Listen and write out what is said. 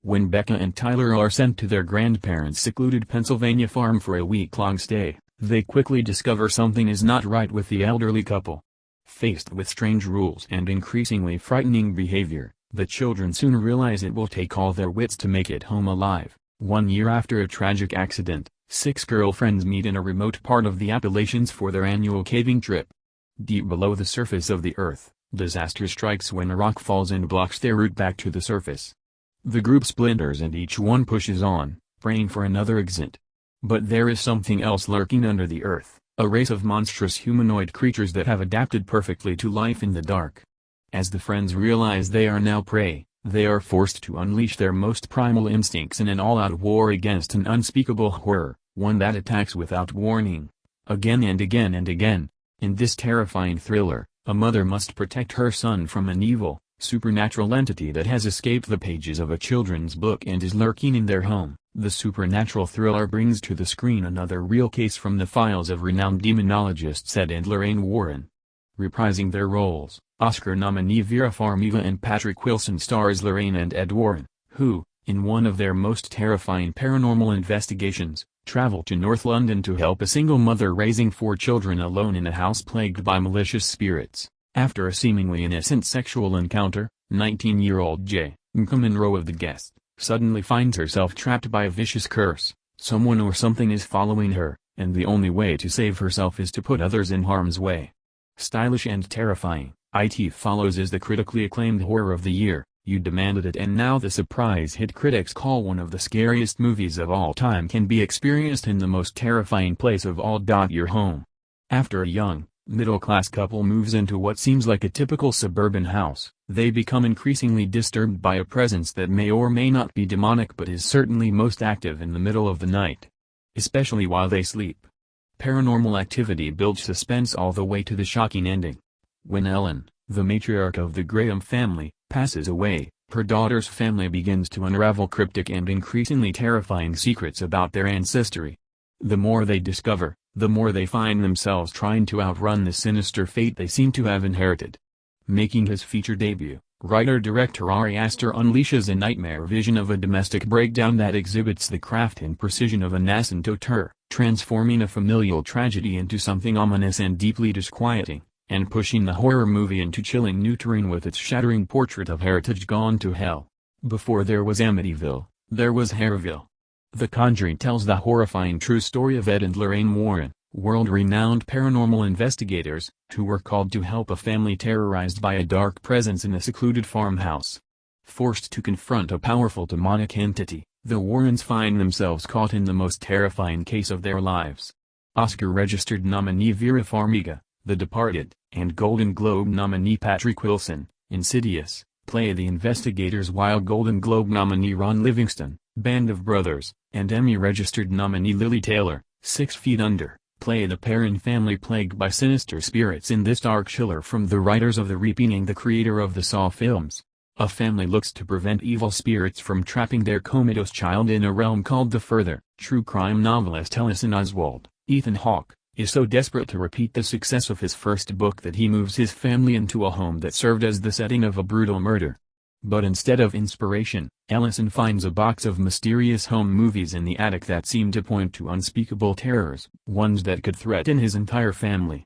When Becca and Tyler are sent to their grandparents' secluded Pennsylvania farm for a week-long stay, they quickly discover something is not right with the elderly couple. Faced with strange rules and increasingly frightening behavior, the children soon realize it will take all their wits to make it home alive. 1 year after a tragic accident, 6 girlfriends meet in a remote part of the Appalachians for their annual caving trip. Deep below the surface of the earth, disaster strikes when a rock falls and blocks their route back to the surface. The group splinters and each one pushes on, praying for another exit. But there is something else lurking under the earth, a race of monstrous humanoid creatures that have adapted perfectly to life in the dark. As the friends realize they are now prey, they are forced to unleash their most primal instincts in an all-out war against an unspeakable horror, one that attacks without warning. Again and again and again, in this terrifying thriller, a mother must protect her son from an evil, supernatural entity that has escaped the pages of a children's book and is lurking in their home. The supernatural thriller brings to the screen another real case from the files of renowned demonologists Ed and Lorraine Warren. Reprising their roles, Oscar nominee Vera Farmiga and Patrick Wilson stars Lorraine and Ed Warren, who, in one of their most terrifying paranormal investigations, travel to North London to help a single mother raising 4 children alone in a house plagued by malicious spirits. After a seemingly innocent sexual encounter, 19-year-old J. Monroe of the guest suddenly finds herself trapped by a vicious curse. Someone or something is following her, and the only way to save herself is to put others in harm's way. Stylish and terrifying, it follows as the critically acclaimed horror of the year. You demanded it, and now the surprise hit critics call one of the scariest movies of all time can be experienced in the most terrifying place of all. Your home. After a young, middle-class couple moves into what seems like a typical suburban house, they become increasingly disturbed by a presence that may or may not be demonic but is certainly most active in the middle of the night. Especially while they sleep. Paranormal activity builds suspense all the way to the shocking ending. When Ellen, the matriarch of the Graham family, passes away, her daughter's family begins to unravel cryptic and increasingly terrifying secrets about their ancestry. The more they discover, the more they find themselves trying to outrun the sinister fate they seem to have inherited. Making his feature debut, writer-director Ari Aster unleashes a nightmare vision of a domestic breakdown that exhibits the craft and precision of a nascent auteur, transforming a familial tragedy into something ominous and deeply disquieting, and pushing the horror movie into chilling new terrain with its shattering portrait of heritage gone to hell. Before there was Amityville, there was Hairville. The Conjuring tells the horrifying true story of Ed and Lorraine Warren, world-renowned paranormal investigators, who were called to help a family terrorized by a dark presence in a secluded farmhouse. Forced to confront a powerful demonic entity, the Warrens find themselves caught in the most terrifying case of their lives. Oscar-registered nominee Vera Farmiga, The Departed, and Golden Globe nominee Patrick Wilson, Insidious, play the investigators, while Golden Globe nominee Ron Livingston, Band of Brothers, and Emmy-registered nominee Lily Taylor, 6 Feet Under, play the Perrin family plagued by sinister spirits in this dark chiller from the writers of The Reaping and the creator of the Saw films. A family looks to prevent evil spirits from trapping their comatose child in a realm called the Further. True crime novelist Ellison Oswald, Ethan Hawke, is so desperate to repeat the success of his first book that he moves his family into a home that served as the setting of a brutal murder. But instead of inspiration, Ellison finds a box of mysterious home movies in the attic that seem to point to unspeakable terrors, ones that could threaten his entire family.